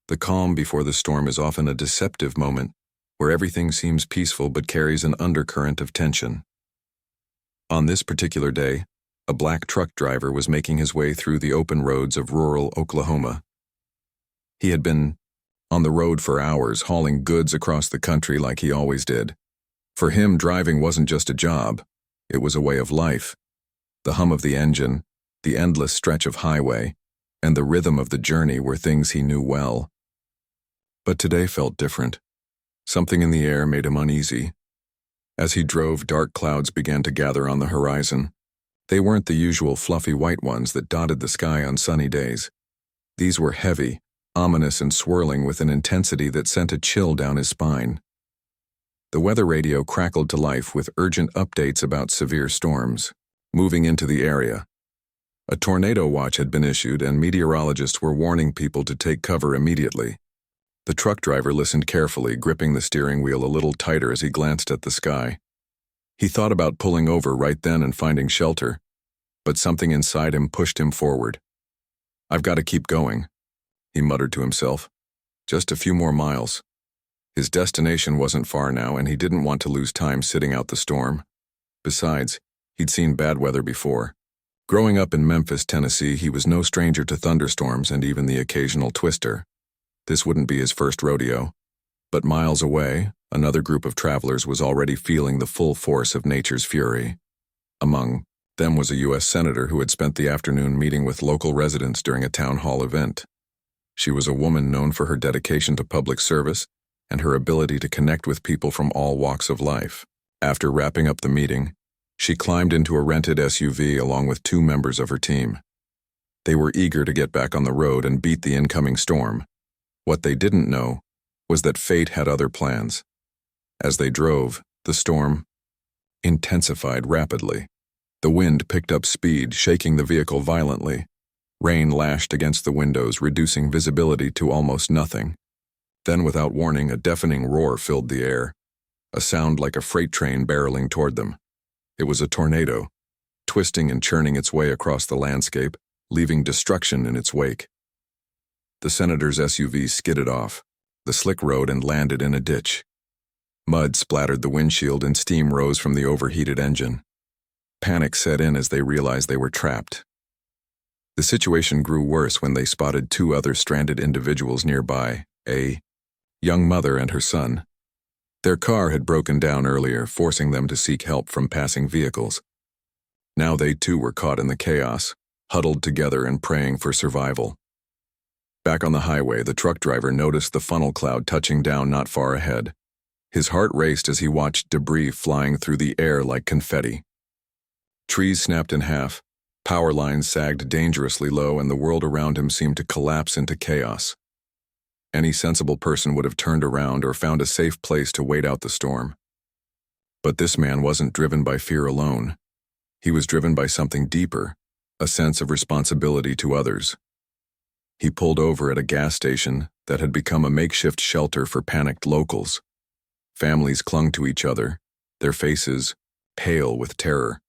The calm before the storm is often a deceptive moment, where everything seems peaceful but carries an undercurrent of tension. On this particular day, a black truck driver was making his way through the open roads of rural Oklahoma. He had been on the road for hours, hauling goods across the country like he always did. For him, driving wasn't just a job, it was a way of life. The hum of the engine, the endless stretch of highway, and the rhythm of the journey were things he knew well. But today felt different. Something in the air made him uneasy. As he drove, dark clouds began to gather on the horizon. They weren't the usual fluffy white ones that dotted the sky on sunny days. These were heavy, ominous, and swirling with an intensity that sent a chill down his spine. The weather radio crackled to life with urgent updates about severe storms moving into the area. A tornado watch had been issued, and meteorologists were warning people to take cover immediately. The truck driver listened carefully, gripping the steering wheel a little tighter as he glanced at the sky. He thought about pulling over right then and finding shelter, but something inside him pushed him forward. "I've got to keep going," he muttered to himself. Just a few more miles. His destination wasn't far now, and he didn't want to lose time sitting out the storm. Besides, he'd seen bad weather before. Growing up in Memphis, Tennessee, he was no stranger to thunderstorms and even the occasional twister. This wouldn't be his first rodeo. But miles away, another group of travelers was already feeling the full force of nature's fury. Among them was a U.S. senator who had spent the afternoon meeting with local residents during a town hall event. She was a woman known for her dedication to public service and her ability to connect with people from all walks of life. After wrapping up the meeting, she climbed into a rented SUV along with 2 members of her team. They were eager to get back on the road and beat the incoming storm. What they didn't know was that fate had other plans. As they drove, the storm intensified rapidly. The wind picked up speed, shaking the vehicle violently. Rain lashed against the windows, reducing visibility to almost nothing. Then, without warning, a deafening roar filled the air, a sound like a freight train barreling toward them. It was a tornado, twisting and churning its way across the landscape, leaving destruction in its wake. The senator's SUV skidded off the slick road and landed in a ditch. Mud splattered the windshield and steam rose from the overheated engine. Panic set in as they realized they were trapped. The situation grew worse when they spotted 2 other stranded individuals nearby, a young mother and her son. Their car had broken down earlier, forcing them to seek help from passing vehicles. Now they too were caught in the chaos, huddled together and praying for survival. Back on the highway, the truck driver noticed the funnel cloud touching down not far ahead. His heart raced as he watched debris flying through the air like confetti. Trees snapped in half, power lines sagged dangerously low, and the world around him seemed to collapse into chaos. Any sensible person would have turned around or found a safe place to wait out the storm. But this man wasn't driven by fear alone. He was driven by something deeper, a sense of responsibility to others. He pulled over at a gas station that had become a makeshift shelter for panicked locals. Families clung to each other, their faces pale with terror.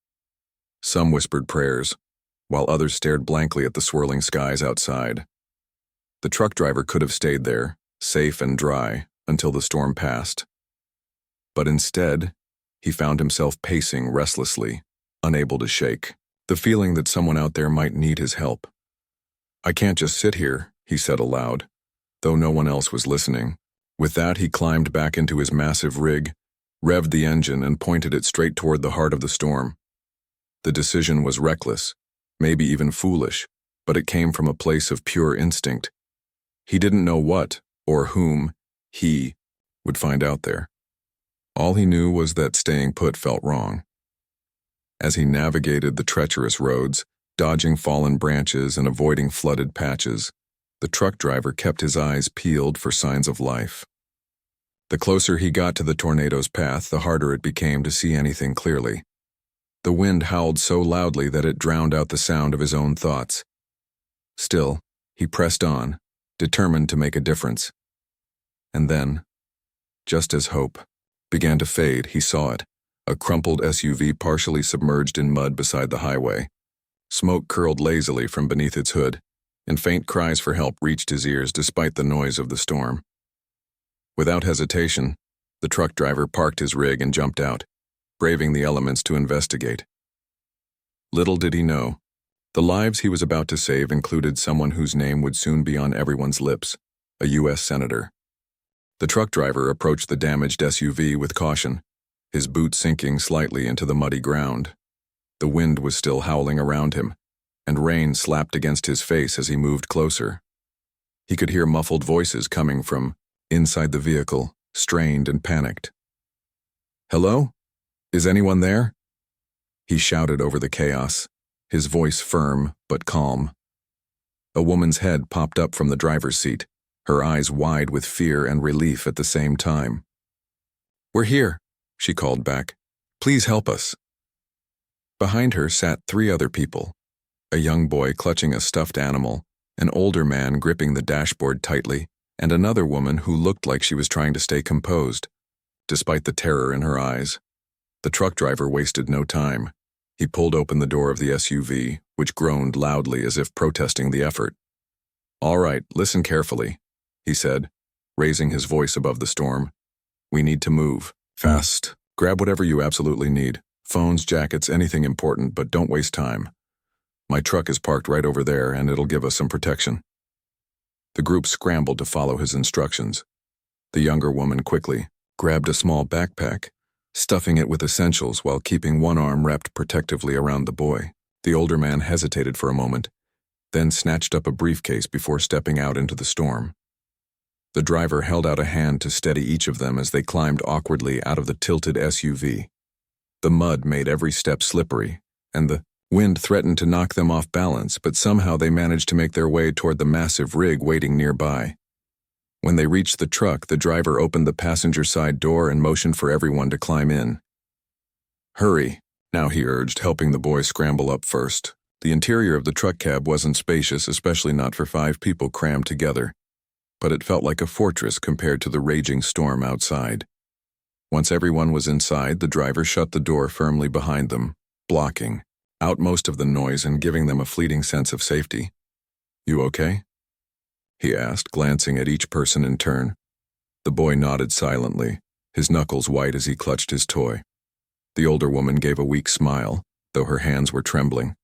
Some whispered prayers, while others stared blankly at the swirling skies outside. The truck driver could have stayed there, safe and dry, until the storm passed. But instead, he found himself pacing restlessly, unable to shake, the feeling that someone out there might need his help. "I can't just sit here," he said aloud, though no one else was listening. With that, he climbed back into his massive rig, revved the engine, and pointed it straight toward the heart of the storm. The decision was reckless, maybe even foolish, but it came from a place of pure instinct. He didn't know what, or whom, he would find out there. All he knew was that staying put felt wrong. As he navigated the treacherous roads, dodging fallen branches and avoiding flooded patches, the truck driver kept his eyes peeled for signs of life. The closer he got to the tornado's path, the harder it became to see anything clearly. The wind howled so loudly that it drowned out the sound of his own thoughts. Still, he pressed on, determined to make a difference. And then, just as hope began to fade, he saw it, a crumpled SUV partially submerged in mud beside the highway. Smoke curled lazily from beneath its hood, and faint cries for help reached his ears despite the noise of the storm. Without hesitation, the truck driver parked his rig and jumped out, braving the elements to investigate. Little did he know, the lives he was about to save included someone whose name would soon be on everyone's lips, a U.S. Senator. The truck driver approached the damaged SUV with caution, his boot sinking slightly into the muddy ground. The wind was still howling around him, and rain slapped against his face as he moved closer. He could hear muffled voices coming from inside the vehicle, strained and panicked. "Hello? Is anyone there?" He shouted over the chaos, his voice firm but calm. A woman's head popped up from the driver's seat, her eyes wide with fear and relief at the same time. "We're here," she called back. "Please help us." Behind her sat 3 other people, a young boy clutching a stuffed animal, an older man gripping the dashboard tightly, and another woman who looked like she was trying to stay composed, despite the terror in her eyes. The truck driver wasted no time. He pulled open the door of the SUV, which groaned loudly as if protesting the effort. "All right, listen carefully," he said, raising his voice above the storm. "We need to move. Fast. Grab whatever you absolutely need. Phones, jackets, anything important, but don't waste time. My truck is parked right over there, and it'll give us some protection." The group scrambled to follow his instructions. The younger woman quickly grabbed a small backpack, stuffing it with essentials while keeping one arm wrapped protectively around the boy. The older man hesitated for a moment, then snatched up a briefcase before stepping out into the storm. The driver held out a hand to steady each of them as they climbed awkwardly out of the tilted SUV. The mud made every step slippery, and the wind threatened to knock them off balance, but somehow they managed to make their way toward the massive rig waiting nearby. When they reached the truck, the driver opened the passenger side door and motioned for everyone to climb in. "Hurry," now he urged, helping the boy scramble up first. The interior of the truck cab wasn't spacious, especially not for 5 people crammed together, but it felt like a fortress compared to the raging storm outside. Once everyone was inside, the driver shut the door firmly behind them, blocking out most of the noise and giving them a fleeting sense of safety. "You okay?" he asked, glancing at each person in turn. The boy nodded silently, his knuckles white as he clutched his toy. The older woman gave a weak smile, though her hands were trembling.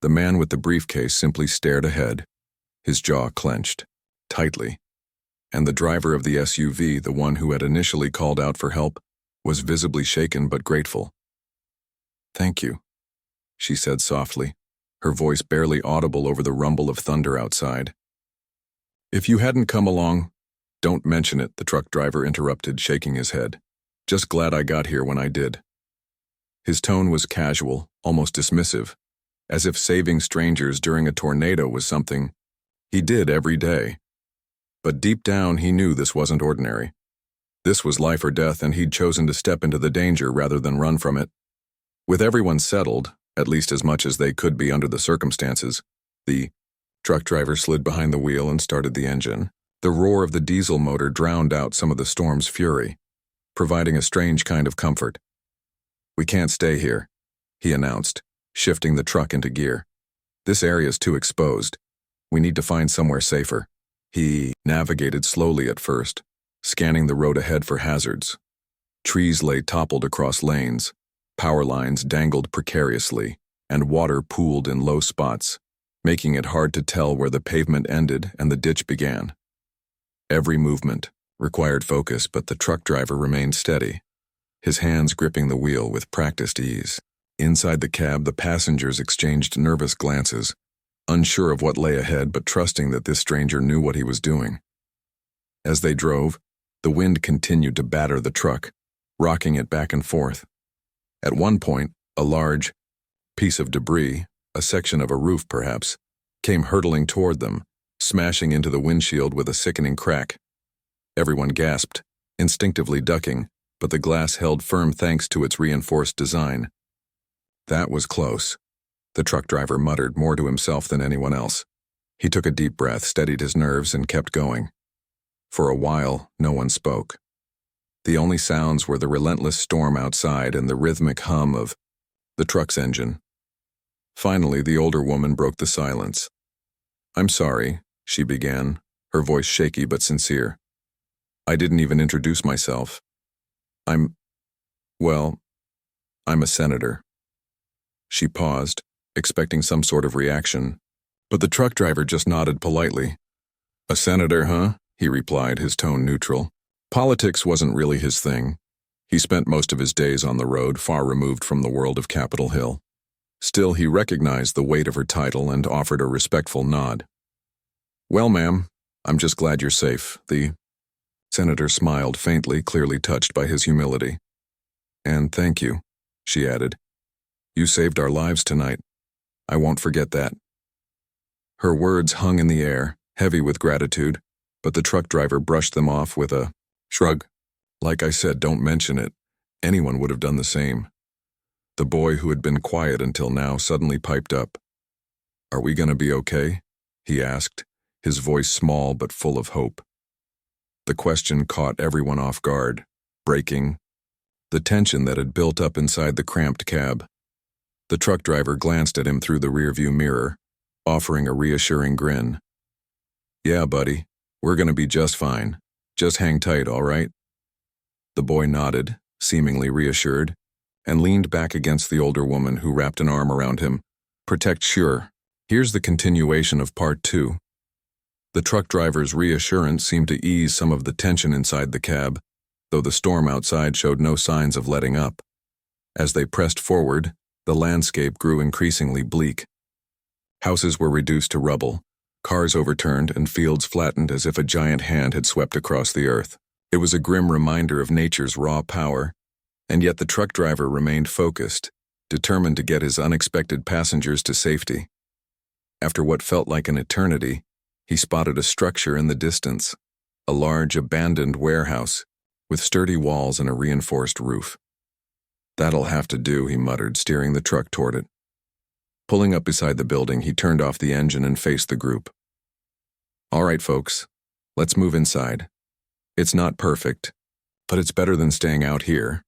The man with the briefcase simply stared ahead, his jaw clenched tightly, and the driver of the SUV, the one who had initially called out for help, was visibly shaken but grateful. "Thank you," she said softly, her voice barely audible over the rumble of thunder outside. "If you hadn't come along—" "Don't mention it," the truck driver interrupted, shaking his head. "Just glad I got here when I did." His tone was casual, almost dismissive, as if saving strangers during a tornado was something he did every day. But deep down he knew this wasn't ordinary. This was life or death, and he'd chosen to step into the danger rather than run from it. With everyone settled, at least as much as they could be under the circumstances, the truck driver slid behind the wheel and started the engine. The roar of the diesel motor drowned out some of the storm's fury, providing a strange kind of comfort. "We can't stay here," he announced, shifting the truck into gear. "This area's too exposed. We need to find somewhere safer." He navigated slowly at first, scanning the road ahead for hazards. Trees lay toppled across lanes, power lines dangled precariously, and water pooled in low spots, making it hard to tell where the pavement ended and the ditch began. Every movement required focus, but the truck driver remained steady, his hands gripping the wheel with practiced ease. Inside the cab, the passengers exchanged nervous glances, unsure of what lay ahead but trusting that this stranger knew what he was doing. As they drove, the wind continued to batter the truck, rocking it back and forth. At one point, a large piece of debris, a section of a roof perhaps, came hurtling toward them, smashing into the windshield with a sickening crack. Everyone gasped, instinctively ducking, but the glass held firm thanks to its reinforced design. "That was close," the truck driver muttered, more to himself than anyone else. He took a deep breath, steadied his nerves, and kept going. For a while, no one spoke. The only sounds were the relentless storm outside and the rhythmic hum of the truck's engine. Finally, the older woman broke the silence. I'm sorry, she began, her voice shaky but sincere. I didn't even introduce myself. Well, I'm a senator. She paused, expecting some sort of reaction, but the truck driver just nodded politely. A senator, huh? He replied, his tone neutral. Politics wasn't really his thing. He spent most of his days on the road, far removed from the world of Capitol Hill. Still, he recognized the weight of her title and offered a respectful nod. Well, ma'am, I'm just glad you're safe. The senator smiled faintly, clearly touched by his humility. And thank you, she added. You saved our lives tonight. I won't forget that. Her words hung in the air, heavy with gratitude, but the truck driver brushed them off with a shrug. Like I said, don't mention it. Anyone would have done the same. The boy, who had been quiet until now, suddenly piped up. Are we gonna be okay? He asked, his voice small but full of hope. The question caught everyone off guard, breaking the tension that had built up inside the cramped cab. The truck driver glanced at him through the rearview mirror, offering a reassuring grin. Yeah, buddy, we're gonna be just fine. Just hang tight, all right? The boy nodded, seemingly reassured, and leaned back against the older woman, who wrapped an arm around him. Protect sure. Here's the continuation of part 2. The truck driver's reassurance seemed to ease some of the tension inside the cab, though the storm outside showed no signs of letting up. As they pressed forward, the landscape grew increasingly bleak. Houses were reduced to rubble, cars overturned, and fields flattened as if a giant hand had swept across the earth. It was a grim reminder of nature's raw power, and yet the truck driver remained focused, determined to get his unexpected passengers to safety. After what felt like an eternity, he spotted a structure in the distance, a large abandoned warehouse with sturdy walls and a reinforced roof. That'll have to do, he muttered, steering the truck toward it. Pulling up beside the building, he turned off the engine and faced the group. All right, folks, let's move inside. It's not perfect, but it's better than staying out here.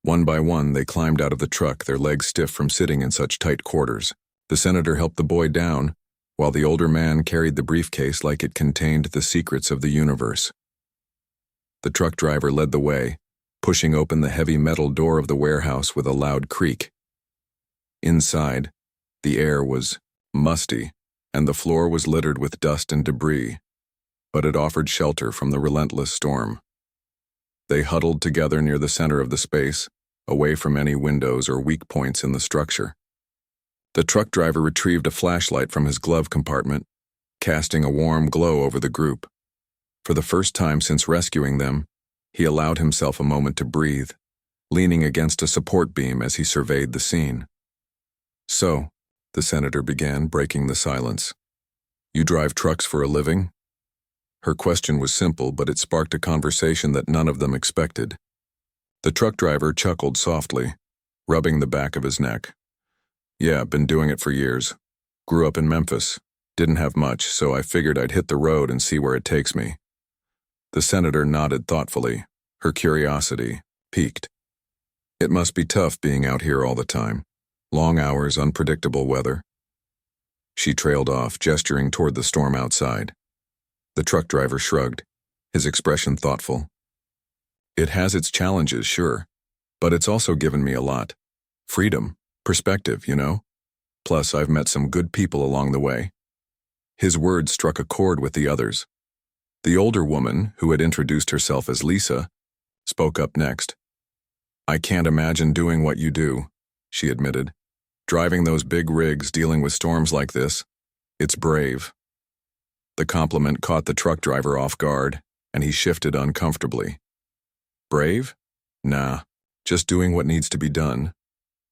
One by one, they climbed out of the truck, their legs stiff from sitting in such tight quarters. The senator helped the boy down, while the older man carried the briefcase like it contained the secrets of the universe. The truck driver led the way, pushing open the heavy metal door of the warehouse with a loud creak. Inside, the air was musty, and the floor was littered with dust and debris, but it offered shelter from the relentless storm. They huddled together near the center of the space, away from any windows or weak points in the structure. The truck driver retrieved a flashlight from his glove compartment, casting a warm glow over the group. For the first time since rescuing them, he allowed himself a moment to breathe, leaning against a support beam as he surveyed the scene. So, the senator began, breaking the silence. You drive trucks for a living? Her question was simple, but it sparked a conversation that none of them expected. The truck driver chuckled softly, rubbing the back of his neck. Yeah, been doing it for years. Grew up in Memphis. Didn't have much, so I figured I'd hit the road and see where it takes me. The senator nodded thoughtfully, her curiosity piqued. It must be tough being out here all the time. Long hours, unpredictable weather. She trailed off, gesturing toward the storm outside. The truck driver shrugged, his expression thoughtful. It has its challenges, sure, but it's also given me a lot. Freedom, perspective, you know? Plus, I've met some good people along the way. His words struck a chord with the others. The older woman, who had introduced herself as Lisa, spoke up next. I can't imagine doing what you do, she admitted. Driving those big rigs, dealing with storms like this, it's brave. The compliment caught the truck driver off guard, and he shifted uncomfortably. Brave? Nah, just doing what needs to be done.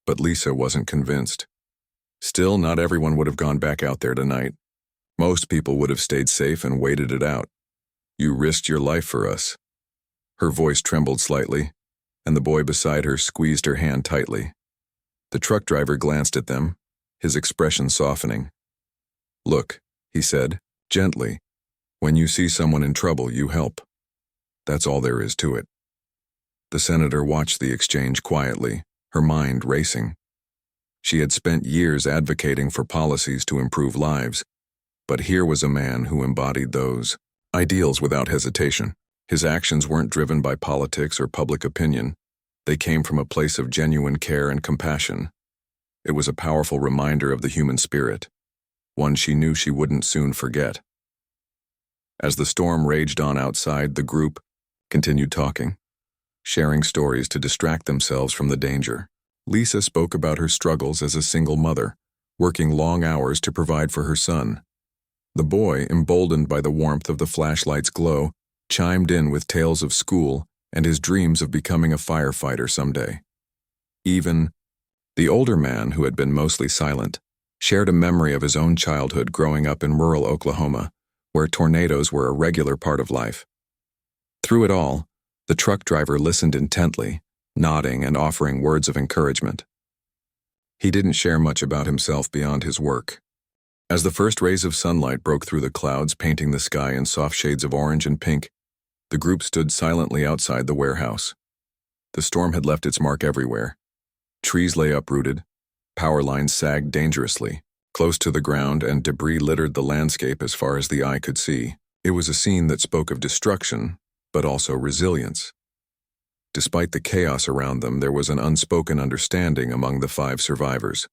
But Lisa wasn't convinced. Still, not everyone would have gone back out there tonight. Most people would have stayed safe and waited it out. You risked your life for us. Her voice trembled slightly, and the boy beside her squeezed her hand tightly. The truck driver glanced at them, his expression softening. Look, he said, gently, when you see someone in trouble, you help. That's all there is to it. The senator watched the exchange quietly, her mind racing. She had spent years advocating for policies to improve lives, But here was a man who embodied those ideals without hesitation. His actions weren't driven by politics or public opinion. They came from a place of genuine care and compassion. It was a powerful reminder of the human spirit, one she knew she wouldn't soon forget. As the storm raged on outside, the group continued talking, sharing stories to distract themselves from the danger. Lisa spoke about her struggles as a single mother, working long hours to provide for her son. The boy, emboldened by the warmth of the flashlight's glow, chimed in with tales of school and his dreams of becoming a firefighter someday. Even the older man, who had been mostly silent, shared a memory of his own childhood growing up in rural Oklahoma, where tornadoes were a regular part of life. Through it all, the truck driver listened intently, nodding and offering words of encouragement. He didn't share much about himself beyond his work. As the first rays of sunlight broke through the clouds, painting the sky in soft shades of orange and pink, the group stood silently outside the warehouse. The storm had left its mark everywhere. Trees lay uprooted, power lines sagged dangerously, close to the ground, and debris littered the landscape as far as the eye could see. It was a scene that spoke of destruction, but also resilience. Despite the chaos around them, there was an unspoken understanding among the 5 survivors.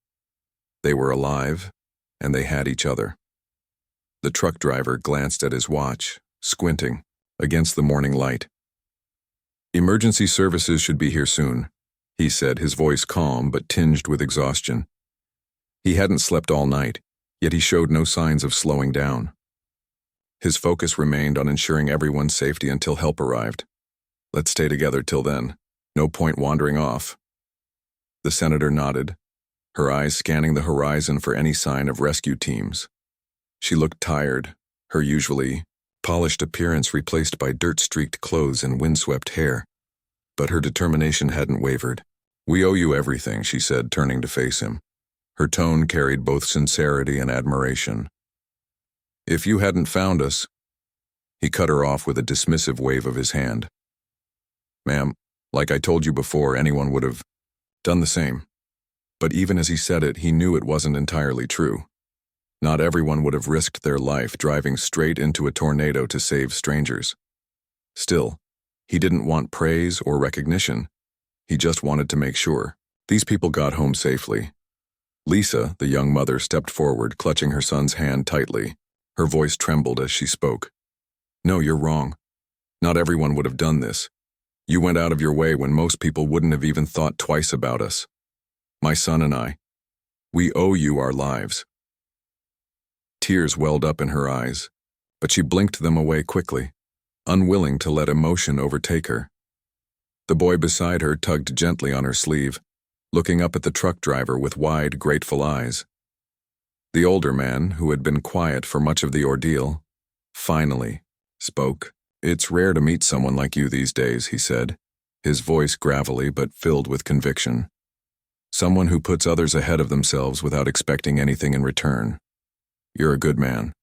They were alive, and they had each other. The truck driver glanced at his watch, squinting against the morning light. "Emergency services should be here soon," he said, his voice calm but tinged with exhaustion. He hadn't slept all night, yet he showed no signs of slowing down. His focus remained on ensuring everyone's safety until help arrived. "Let's stay together till then. No point wandering off." The senator nodded, her eyes scanning the horizon for any sign of rescue teams. She looked tired, her usually polished appearance replaced by dirt-streaked clothes and windswept hair. But her determination hadn't wavered. "We owe you everything," she said, turning to face him. Her tone carried both sincerity and admiration. "If you hadn't found us—" He cut her off with a dismissive wave of his hand. "Ma'am, like I told you before, anyone would have done the same." But even as he said it, he knew it wasn't entirely true. Not everyone would have risked their life driving straight into a tornado to save strangers. Still, he didn't want praise or recognition. He just wanted to make sure these people got home safely. Lisa, the young mother, stepped forward, clutching her son's hand tightly. Her voice trembled as she spoke. "No, you're wrong. Not everyone would have done this. You went out of your way when most people wouldn't have even thought twice about us. My son and I, we owe you our lives." Tears welled up in her eyes, but she blinked them away quickly, unwilling to let emotion overtake her. The boy beside her tugged gently on her sleeve, looking up at the truck driver with wide, grateful eyes. The older man, who had been quiet for much of the ordeal, finally spoke. "It's rare to meet someone like you these days," he said, his voice gravelly but filled with conviction. "Someone who puts others ahead of themselves without expecting anything in return. You're a good man."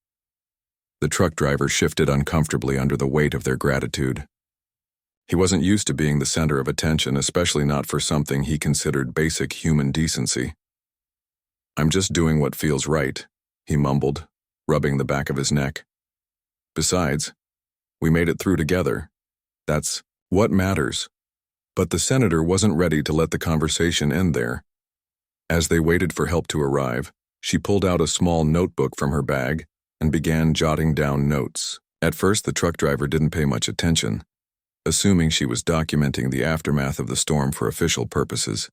The truck driver shifted uncomfortably under the weight of their gratitude. He wasn't used to being the center of attention, especially not for something he considered basic human decency. "I'm just doing what feels right," he mumbled, rubbing the back of his neck. "Besides, we made it through together. That's what matters." But the senator wasn't ready to let the conversation end there. As they waited for help to arrive, she pulled out a small notebook from her bag and began jotting down notes. At first, the truck driver didn't pay much attention, assuming she was documenting the aftermath of the storm for official purposes.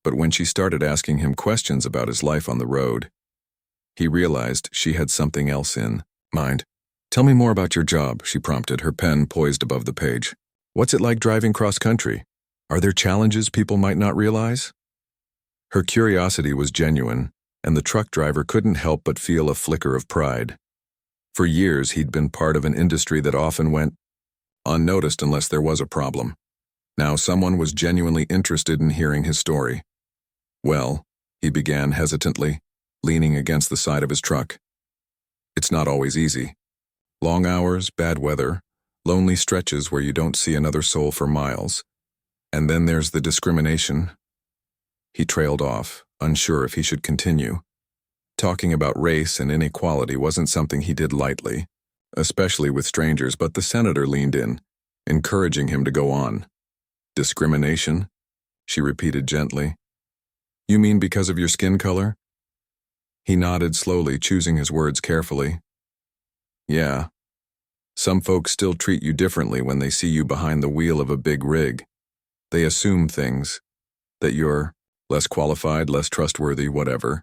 But when she started asking him questions about his life on the road, he realized she had something else in mind. "Tell me more about your job," she prompted, her pen poised above the page. "What's it like driving cross-country? Are there challenges people might not realize?" Her curiosity was genuine, and the truck driver couldn't help but feel a flicker of pride. For years, he'd been part of an industry that often went unnoticed unless there was a problem. Now someone was genuinely interested in hearing his story. "Well," he began hesitantly, leaning against the side of his truck. "It's not always easy. Long hours, bad weather, lonely stretches where you don't see another soul for miles. And then there's the discrimination." He trailed off, unsure if he should continue. Talking about race and inequality wasn't something he did lightly, especially with strangers, but the senator leaned in, encouraging him to go on. Discrimination? She repeated gently. You mean because of your skin color? He nodded slowly, choosing his words carefully. Yeah. Some folks still treat you differently when they see you behind the wheel of a big rig. They assume things, that you're less qualified, less trustworthy, whatever.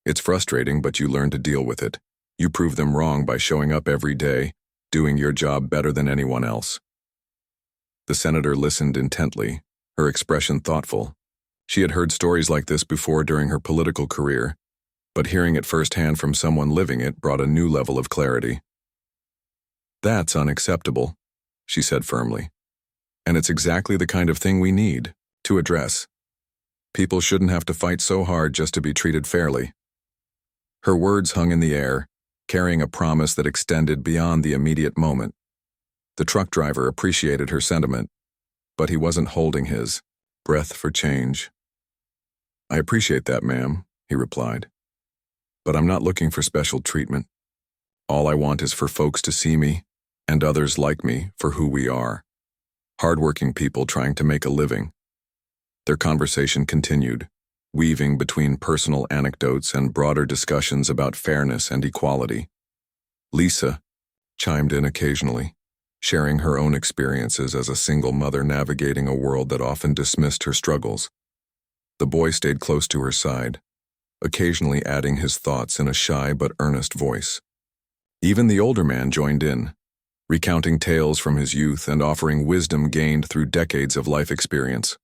It's frustrating, but you learn to deal with it. You prove them wrong by showing up every day, doing your job better than anyone else. The senator listened intently, her expression thoughtful. She had heard stories like this before during her political career, but hearing it firsthand from someone living it brought a new level of clarity. That's unacceptable, she said firmly. And it's exactly the kind of thing we need to address. People shouldn't have to fight so hard just to be treated fairly. Her words hung in the air, carrying a promise that extended beyond the immediate moment. The truck driver appreciated her sentiment, but he wasn't holding his breath for change. I appreciate that, ma'am, he replied. But I'm not looking for special treatment. All I want is for folks to see me, and others like me, for who we are. Hardworking people trying to make a living. Their conversation continued, weaving between personal anecdotes and broader discussions about fairness and equality. Lisa chimed in occasionally, sharing her own experiences as a single mother navigating a world that often dismissed her struggles. The boy stayed close to her side, occasionally adding his thoughts in a shy but earnest voice. Even the older man joined in, recounting tales from his youth and offering wisdom gained through decades of life experience.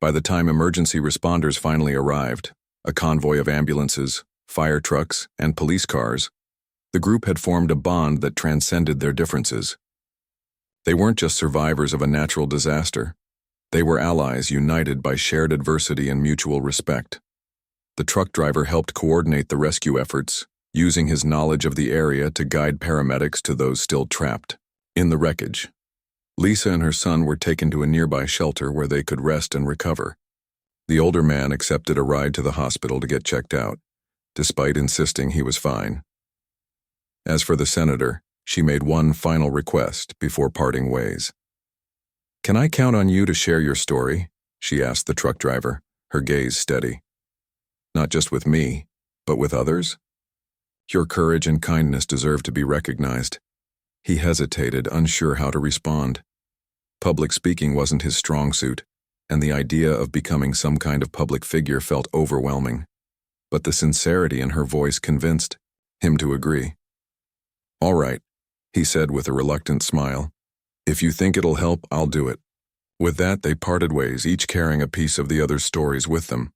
By the time emergency responders finally arrived, a convoy of ambulances, fire trucks, and police cars, the group had formed a bond that transcended their differences. They weren't just survivors of a natural disaster. They were allies united by shared adversity and mutual respect. The truck driver helped coordinate the rescue efforts, using his knowledge of the area to guide paramedics to those still trapped in the wreckage. Lisa and her son were taken to a nearby shelter where they could rest and recover. The older man accepted a ride to the hospital to get checked out, despite insisting he was fine. As for the senator, she made one final request before parting ways. Can I count on you to share your story? She asked the truck driver, her gaze steady. Not just with me, but with others? Your courage and kindness deserve to be recognized. He hesitated, unsure how to respond. Public speaking wasn't his strong suit, and the idea of becoming some kind of public figure felt overwhelming. But the sincerity in her voice convinced him to agree. All right, he said with a reluctant smile. If you think it'll help, I'll do it. With that, they parted ways, each carrying a piece of the other's stories with them.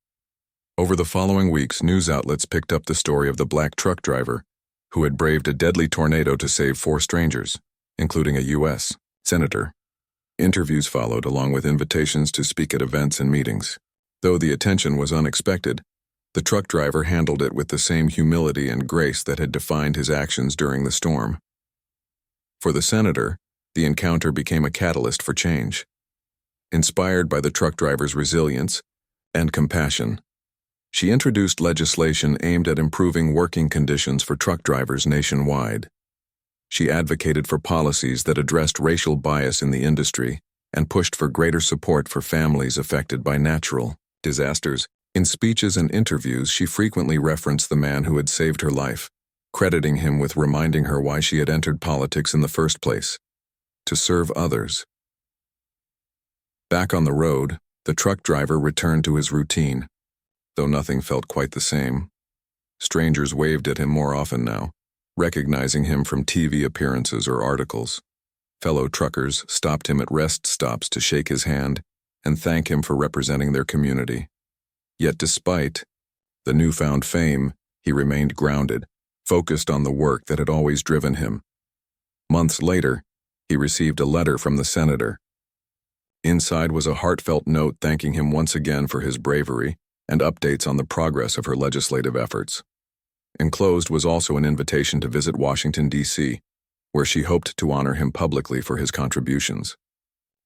Over the following weeks, news outlets picked up the story of the black truck driver who had braved a deadly tornado to save 4 strangers, including a U.S. senator. Interviews followed, along with invitations to speak at events and meetings. Though the attention was unexpected, the truck driver handled it with the same humility and grace that had defined his actions during the storm. For the senator, the encounter became a catalyst for change. Inspired by the truck driver's resilience and compassion, she introduced legislation aimed at improving working conditions for truck drivers nationwide. She advocated for policies that addressed racial bias in the industry and pushed for greater support for families affected by natural disasters. In speeches and interviews, she frequently referenced the man who had saved her life, crediting him with reminding her why she had entered politics in the first place: to serve others. Back on the road, the truck driver returned to his routine, though nothing felt quite the same. Strangers waved at him more often now, recognizing him from TV appearances or articles. Fellow truckers stopped him at rest stops to shake his hand and thank him for representing their community. Yet despite the newfound fame, he remained grounded, focused on the work that had always driven him. Months later, he received a letter from the senator. Inside was a heartfelt note thanking him once again for his bravery and updates on the progress of her legislative efforts. Enclosed was also an invitation to visit Washington, D.C., where she hoped to honor him publicly for his contributions.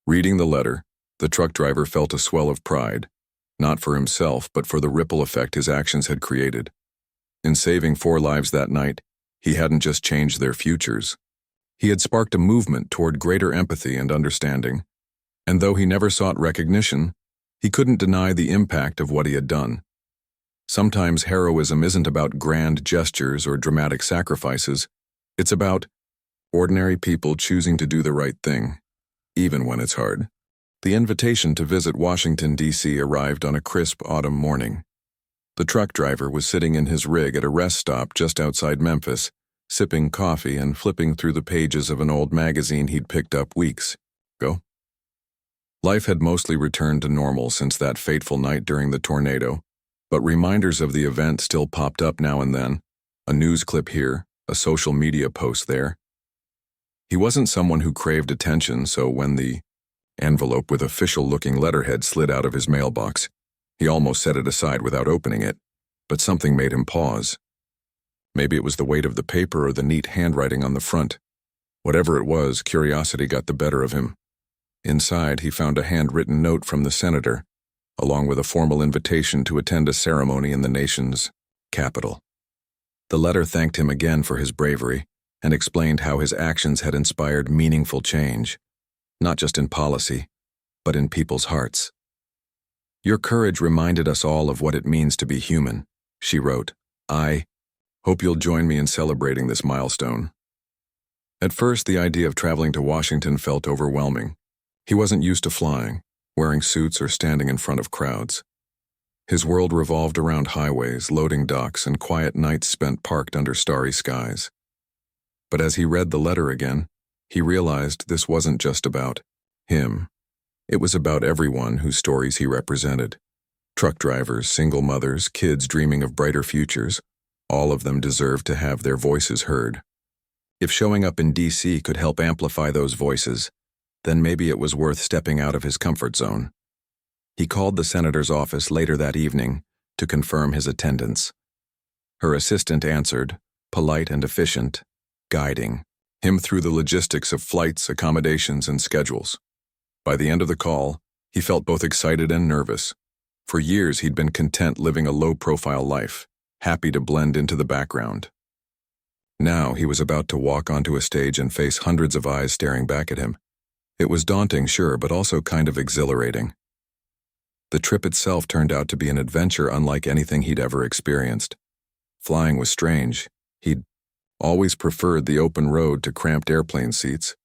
Reading the letter, the truck driver felt a swell of pride, not for himself but for the ripple effect his actions had created. In saving 4 lives that night, he hadn't just changed their futures. He had sparked a movement toward greater empathy and understanding. And though he never sought recognition, he couldn't deny the impact of what he had done. Sometimes heroism isn't about grand gestures or dramatic sacrifices. It's about ordinary people choosing to do the right thing, even when it's hard. The invitation to visit Washington, D.C. arrived on a crisp autumn morning. The truck driver was sitting in his rig at a rest stop just outside Memphis, sipping coffee and flipping through the pages of an old magazine he'd picked up weeks ago. Life had mostly returned to normal since that fateful night during the tornado, but reminders of the event still popped up now and then, a news clip here, a social media post there. He wasn't someone who craved attention, so when the envelope with official-looking letterhead slid out of his mailbox, he almost set it aside without opening it, but something made him pause. Maybe it was the weight of the paper or the neat handwriting on the front. Whatever it was, curiosity got the better of him. Inside, he found a handwritten note from the senator, along with a formal invitation to attend a ceremony in the nation's capital. The letter thanked him again for his bravery and explained how his actions had inspired meaningful change, not just in policy, but in people's hearts. "Your courage reminded us all of what it means to be human," she wrote. "I hope you'll join me in celebrating this milestone." At first, the idea of traveling to Washington felt overwhelming. He wasn't used to flying, wearing suits or standing in front of crowds. His world revolved around highways, loading docks, and quiet nights spent parked under starry skies. But as he read the letter again, he realized this wasn't just about him. It was about everyone whose stories he represented. Truck drivers, single mothers, kids dreaming of brighter futures. All of them deserved to have their voices heard. If showing up in D.C. could help amplify those voices, then maybe it was worth stepping out of his comfort zone. He called the senator's office later that evening to confirm his attendance. Her assistant answered, polite and efficient, guiding him through the logistics of flights, accommodations, and schedules. By the end of the call, he felt both excited and nervous. For years, he'd been content living a low-profile life, happy to blend into the background. Now, he was about to walk onto a stage and face hundreds of eyes staring back at him. It was daunting, sure, but also kind of exhilarating. The trip itself turned out to be an adventure unlike anything he'd ever experienced. Flying was strange. He'd always preferred the open road to cramped airplane seats.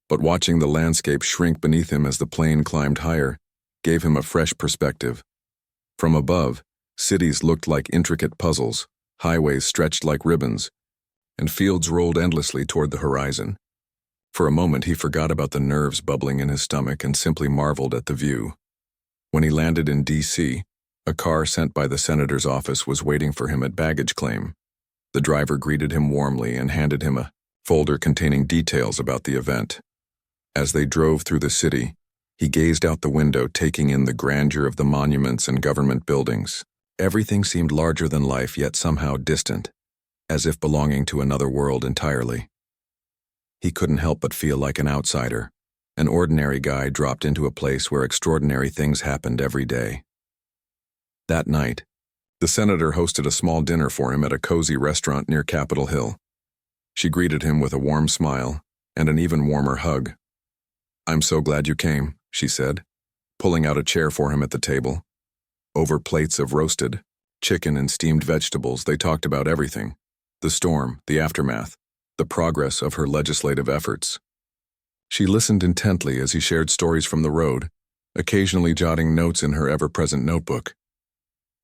But watching the landscape shrink beneath him as the plane climbed higher gave him a fresh perspective. From above, cities looked like intricate puzzles, highways stretched like ribbons, and fields rolled endlessly toward the horizon. For a moment, he forgot about the nerves bubbling in his stomach and simply marveled at the view. When he landed in D.C., a car sent by the senator's office was waiting for him at baggage claim. The driver greeted him warmly and handed him a folder containing details about the event. As they drove through the city, he gazed out the window, taking in the grandeur of the monuments and government buildings. Everything seemed larger than life, yet somehow distant, as if belonging to another world entirely. He couldn't help but feel like an outsider, an ordinary guy dropped into a place where extraordinary things happened every day. That night, the senator hosted a small dinner for him at a cozy restaurant near Capitol Hill. She greeted him with a warm smile and an even warmer hug. "I'm so glad you came," she said, pulling out a chair for him at the table. Over plates of roasted chicken and steamed vegetables, they talked about everything: the storm, the aftermath, the progress of her legislative efforts. She listened intently as he shared stories from the road, occasionally jotting notes in her ever-present notebook.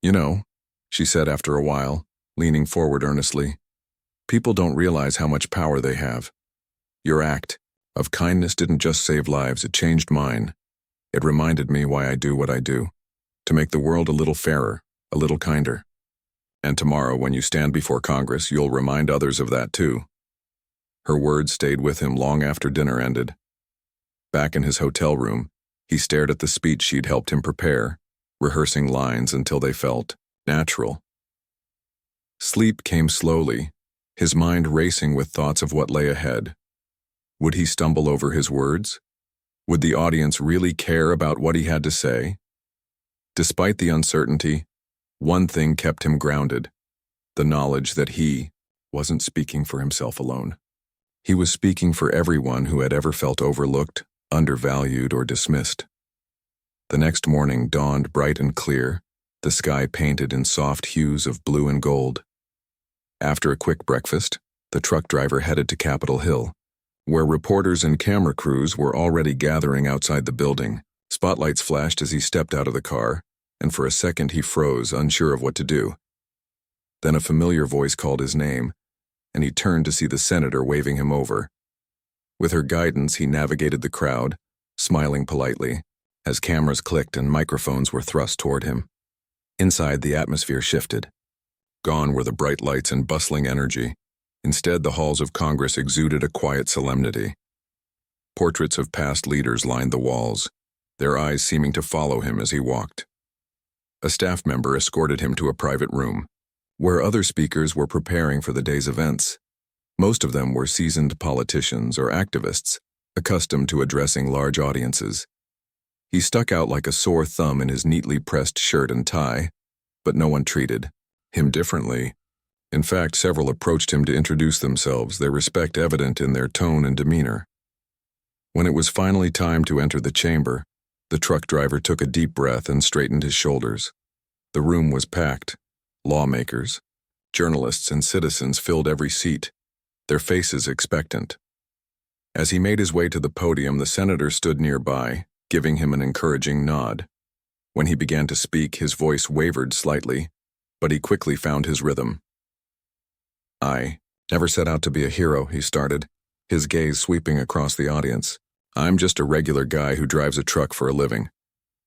"You know," she said after a while, leaning forward earnestly, "people don't realize how much power they have. Your act of kindness didn't just save lives, it changed mine. It reminded me why I do what I do, to make the world a little fairer, a little kinder. And tomorrow, when you stand before Congress, you'll remind others of that too." Her words stayed with him long after dinner ended. Back in his hotel room, he stared at the speech she'd helped him prepare, rehearsing lines until they felt natural. Sleep came slowly, his mind racing with thoughts of what lay ahead. Would he stumble over his words? Would the audience really care about what he had to say? Despite the uncertainty, one thing kept him grounded: the knowledge that he wasn't speaking for himself alone. He was speaking for everyone who had ever felt overlooked, undervalued, or dismissed. The next morning dawned bright and clear, the sky painted in soft hues of blue and gold. After a quick breakfast, the truck driver headed to Capitol Hill, where reporters and camera crews were already gathering outside the building. Spotlights flashed as he stepped out of the car, and for a second he froze, unsure of what to do. Then a familiar voice called his name, and he turned to see the senator waving him over. With her guidance, he navigated the crowd, smiling politely, as cameras clicked and microphones were thrust toward him. Inside, the atmosphere shifted. Gone were the bright lights and bustling energy. Instead, the halls of Congress exuded a quiet solemnity. Portraits of past leaders lined the walls, their eyes seeming to follow him as he walked. A staff member escorted him to a private room, where other speakers were preparing for the day's events. Most of them were seasoned politicians or activists, accustomed to addressing large audiences. He stuck out like a sore thumb in his neatly pressed shirt and tie, but no one treated him differently. In fact, several approached him to introduce themselves, their respect evident in their tone and demeanor. When it was finally time to enter the chamber, the truck driver took a deep breath and straightened his shoulders. The room was packed. Lawmakers, journalists, and citizens filled every seat, their faces expectant. As he made his way to the podium, the senator stood nearby, giving him an encouraging nod. When he began to speak, his voice wavered slightly, but he quickly found his rhythm. "I never set out to be a hero," he started, his gaze sweeping across the audience. "I'm just a regular guy who drives a truck for a living.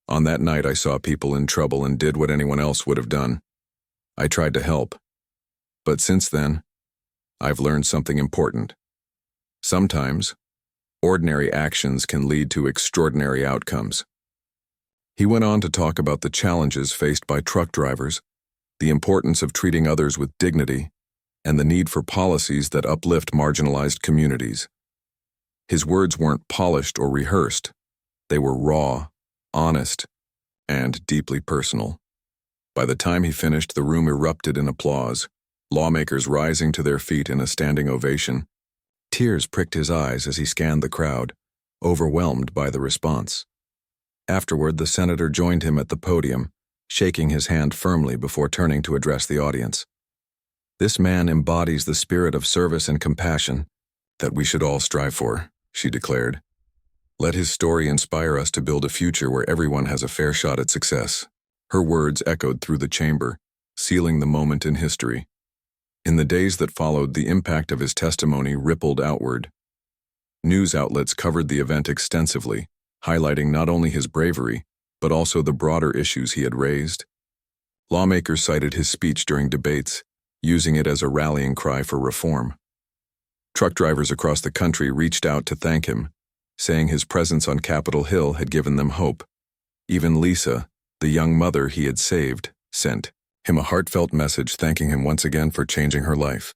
On that night, I saw people in trouble and did what anyone else would have done. I tried to help. But since then, I've learned something important. Sometimes, ordinary actions can lead to extraordinary outcomes." He went on to talk about the challenges faced by truck drivers, the importance of treating others with dignity, and the need for policies that uplift marginalized communities. His words weren't polished or rehearsed. They were raw, honest, and deeply personal. By the time he finished, the room erupted in applause, lawmakers rising to their feet in a standing ovation. Tears pricked his eyes as he scanned the crowd, overwhelmed by the response. Afterward, the senator joined him at the podium, shaking his hand firmly before turning to address the audience. "This man embodies the spirit of service and compassion that we should all strive for," she declared. "Let his story inspire us to build a future where everyone has a fair shot at success." Her words echoed through the chamber, sealing the moment in history. In the days that followed, the impact of his testimony rippled outward. News outlets covered the event extensively, highlighting not only his bravery, but also the broader issues he had raised. Lawmakers cited his speech during debates, using it as a rallying cry for reform. Truck drivers across the country reached out to thank him, saying his presence on Capitol Hill had given them hope. Even Lisa, the young mother he had saved, sent him a heartfelt message thanking him once again for changing her life.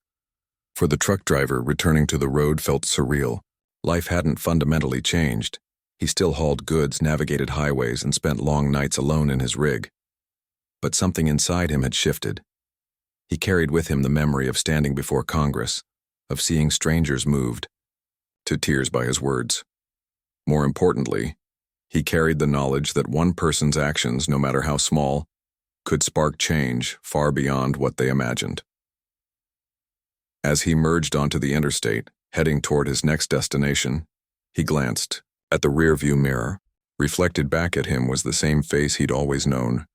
For the truck driver, returning to the road felt surreal. Life hadn't fundamentally changed. He still hauled goods, navigated highways, and spent long nights alone in his rig. But something inside him had shifted. He carried with him the memory of standing before Congress, of seeing strangers moved to tears by his words. More importantly, he carried the knowledge that one person's actions, no matter how small, could spark change far beyond what they imagined. As he merged onto the interstate, heading toward his next destination, he glanced at the rearview mirror. Reflected back at him was the same face he'd always known,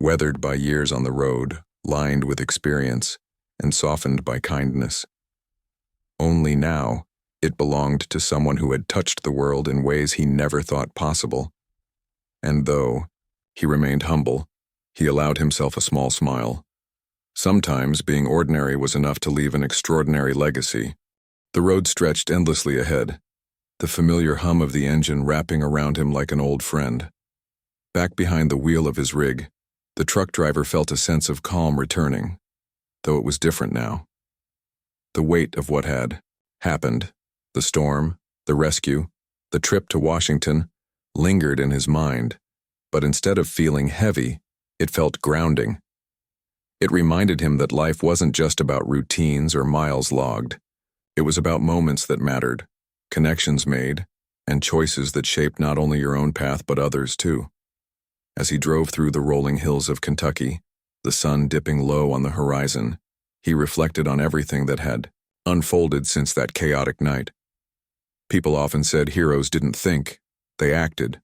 weathered by years on the road, lined with experience, and softened by kindness. Only now, it belonged to someone who had touched the world in ways he never thought possible. And though he remained humble, he allowed himself a small smile. Sometimes being ordinary was enough to leave an extraordinary legacy. The road stretched endlessly ahead, the familiar hum of the engine wrapping around him like an old friend. Back behind the wheel of his rig, the truck driver felt a sense of calm returning, though it was different now. The weight of what had happened, the storm, the rescue, the trip to Washington, lingered in his mind, but instead of feeling heavy, it felt grounding. It reminded him that life wasn't just about routines or miles logged. It was about moments that mattered, connections made, and choices that shaped not only your own path but others too. As he drove through the rolling hills of Kentucky, the sun dipping low on the horizon, he reflected on everything that had unfolded since that chaotic night. People often said heroes didn't think, they acted.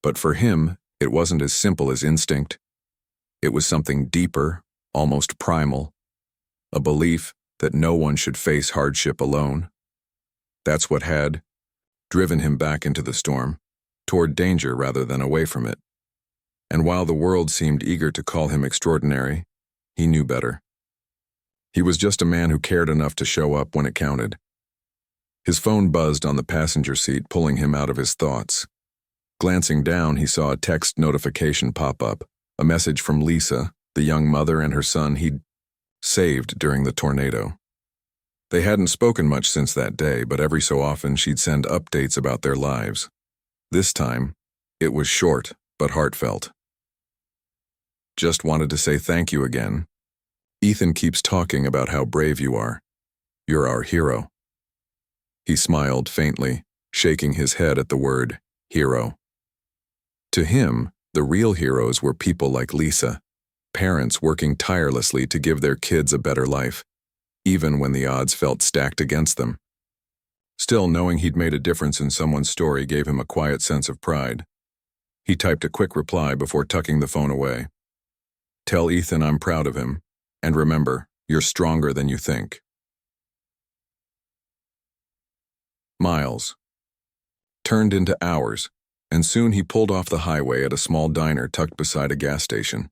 But for him, it wasn't as simple as instinct. It was something deeper, almost primal, a belief that no one should face hardship alone. That's what had driven him back into the storm, toward danger rather than away from it. And while the world seemed eager to call him extraordinary, he knew better. He was just a man who cared enough to show up when it counted. His phone buzzed on the passenger seat, pulling him out of his thoughts. Glancing down, he saw a text notification pop up, a message from Lisa, the young mother and her son he'd saved during the tornado. They hadn't spoken much since that day, but every so often she'd send updates about their lives. This time, it was short but heartfelt. Just wanted to say thank you again. Ethan keeps talking about how brave you are. You're our hero. He smiled faintly, shaking his head at the word hero. To him, the real heroes were people like Lisa, parents working tirelessly to give their kids a better life, even when the odds felt stacked against them. Still, knowing he'd made a difference in someone's story gave him a quiet sense of pride. He typed a quick reply before tucking the phone away. Tell Ethan I'm proud of him, and remember, you're stronger than you think. Miles turned into hours, and soon he pulled off the highway at a small diner tucked beside a gas station.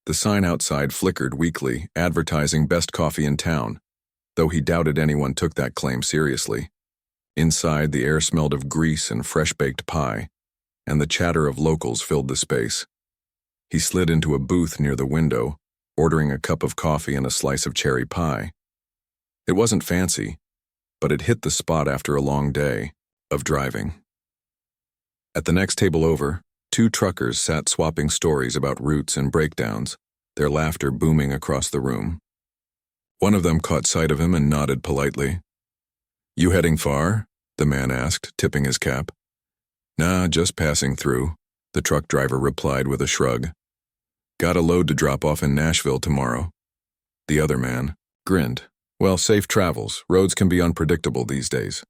The sign outside flickered weakly, advertising best coffee in town, though he doubted anyone took that claim seriously. Inside, the air smelled of grease and fresh-baked pie, and the chatter of locals filled the space. He slid into a booth near the window, ordering a cup of coffee and a slice of cherry pie. It wasn't fancy, but it hit the spot after a long day of driving. At the next table over, two truckers sat swapping stories about routes and breakdowns, their laughter booming across the room. One of them caught sight of him and nodded politely. You heading far? The man asked, tipping his cap. Nah, just passing through, the truck driver replied with a shrug. Got a load to drop off in Nashville tomorrow. The other man grinned. Well, safe travels. Roads can be unpredictable these days.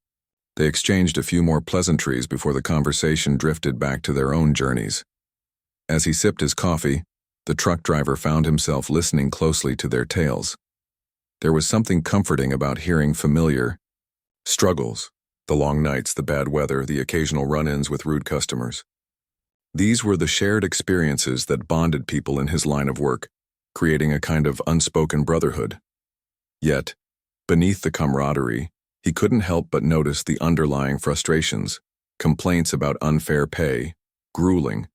They exchanged a few more pleasantries before the conversation drifted back to their own journeys. As he sipped his coffee, the truck driver found himself listening closely to their tales. There was something comforting about hearing familiar struggles, the long nights, the bad weather, the occasional run-ins with rude customers. These were the shared experiences that bonded people in his line of work, creating a kind of unspoken brotherhood. Yet, beneath the camaraderie, he couldn't help but notice the underlying frustrations, complaints about unfair pay, grueling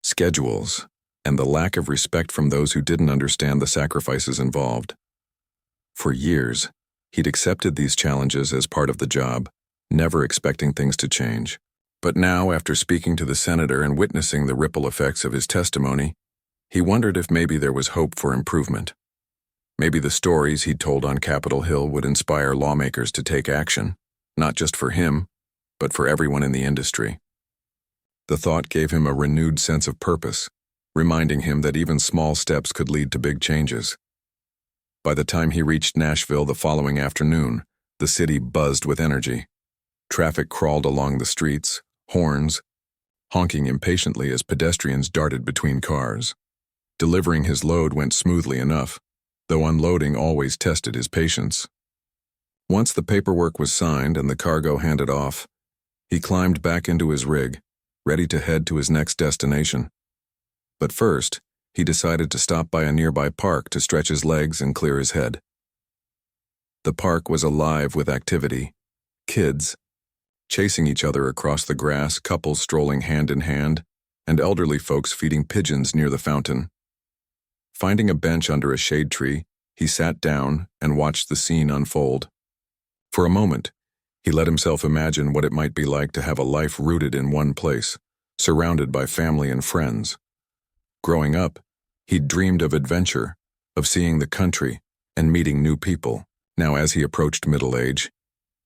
schedules, and the lack of respect from those who didn't understand the sacrifices involved. For years, he'd accepted these challenges as part of the job, never expecting things to change. But now, after speaking to the senator and witnessing the ripple effects of his testimony, he wondered if maybe there was hope for improvement. Maybe the stories he'd told on Capitol Hill would inspire lawmakers to take action, not just for him, but for everyone in the industry. The thought gave him a renewed sense of purpose, reminding him that even small steps could lead to big changes. By the time he reached Nashville the following afternoon, the city buzzed with energy. Traffic crawled along the streets, horns honking impatiently as pedestrians darted between cars. Delivering his load went smoothly enough, though unloading always tested his patience. Once the paperwork was signed and the cargo handed off, he climbed back into his rig, ready to head to his next destination. But first, he decided to stop by a nearby park to stretch his legs and clear his head. The park was alive with activity. Kids chasing each other across the grass, couples strolling hand in hand, and elderly folks feeding pigeons near the fountain. Finding a bench under a shade tree, he sat down and watched the scene unfold. For a moment, he let himself imagine what it might be like to have a life rooted in one place, surrounded by family and friends. Growing up, he'd dreamed of adventure, of seeing the country and meeting new people. Now, as he approached middle age,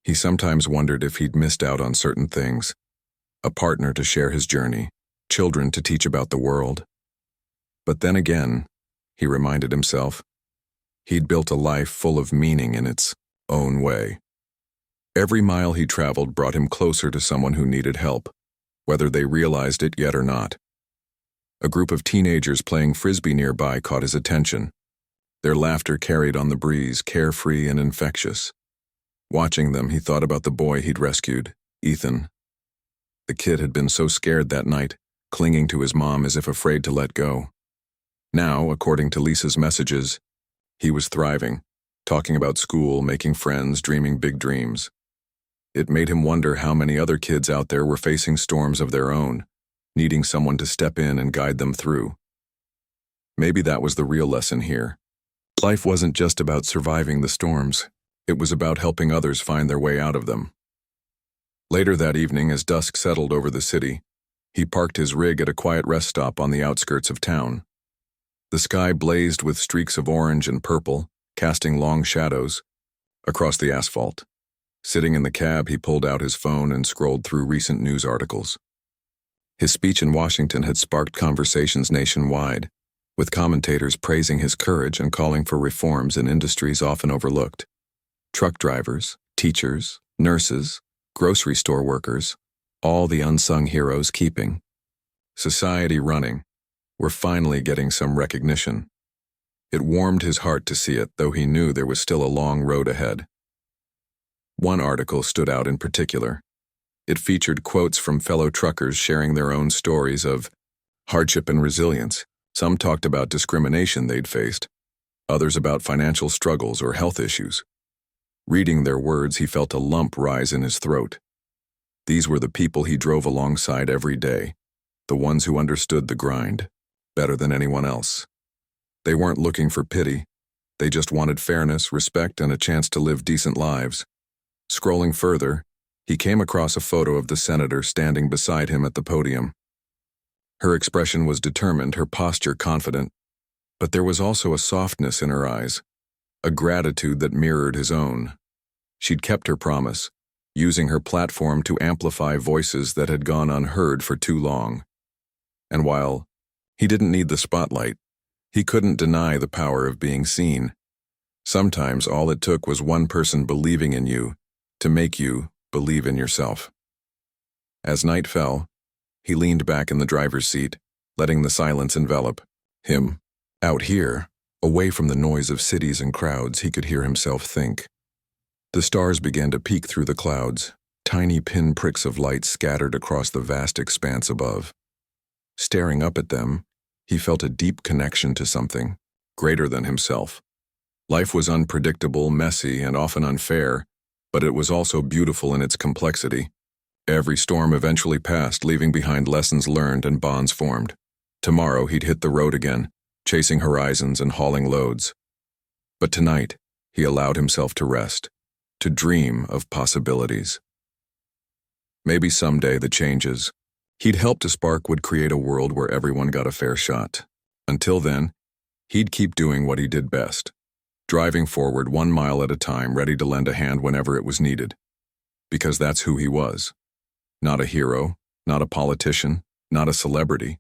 he sometimes wondered if he'd missed out on certain things: a partner to share his journey, children to teach about the world. But then again, he reminded himself, he'd built a life full of meaning in its own way. Every mile he traveled brought him closer to someone who needed help, whether they realized it yet or not. A group of teenagers playing frisbee nearby caught his attention. Their laughter carried on the breeze, carefree and infectious. Watching them, he thought about the boy he'd rescued, Ethan. The kid had been so scared that night, clinging to his mom as if afraid to let go. Now, according to Lisa's messages, he was thriving, talking about school, making friends, dreaming big dreams. It made him wonder how many other kids out there were facing storms of their own, needing someone to step in and guide them through. Maybe that was the real lesson here. Life wasn't just about surviving the storms. It was about helping others find their way out of them. Later that evening, as dusk settled over the city, he parked his rig at a quiet rest stop on the outskirts of town. The sky blazed with streaks of orange and purple, casting long shadows across the asphalt. Sitting in the cab, he pulled out his phone and scrolled through recent news articles. His speech in Washington had sparked conversations nationwide, with commentators praising his courage and calling for reforms in industries often overlooked. Truck drivers, teachers, nurses, grocery store workers, all the unsung heroes keeping society running, were finally getting some recognition. It warmed his heart to see it, though he knew there was still a long road ahead. One article stood out in particular. It featured quotes from fellow truckers sharing their own stories of hardship and resilience. Some talked about discrimination they'd faced, others about financial struggles or health issues. Reading their words, he felt a lump rise in his throat. These were the people he drove alongside every day, the ones who understood the grind better than anyone else. They weren't looking for pity. They just wanted fairness, respect, and a chance to live decent lives. Scrolling further, he came across a photo of the senator standing beside him at the podium. Her expression was determined, her posture confident, but there was also a softness in her eyes, a gratitude that mirrored his own. She'd kept her promise, using her platform to amplify voices that had gone unheard for too long. And while he didn't need the spotlight, he couldn't deny the power of being seen. Sometimes all it took was one person believing in you to make you believe in yourself. As night fell, he leaned back in the driver's seat, letting the silence envelop him. Out here, away from the noise of cities and crowds, he could hear himself think. The stars began to peek through the clouds, tiny pinpricks of light scattered across the vast expanse above. Staring up at them, he felt a deep connection to something greater than himself. Life was unpredictable, messy, and often unfair, but it was also beautiful in its complexity. Every storm eventually passed, leaving behind lessons learned and bonds formed. Tomorrow he'd hit the road again, chasing horizons and hauling loads. But tonight, he allowed himself to rest, to dream of possibilities. Maybe someday the changes he'd helped to spark would create a world where everyone got a fair shot. Until then, he'd keep doing what he did best, driving forward 1 mile at a time, ready to lend a hand whenever it was needed. Because that's who he was. Not a hero, not a politician, not a celebrity.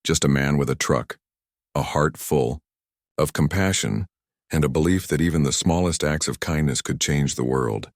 Just a man with a truck, a heart full of compassion, and a belief that even the smallest acts of kindness could change the world.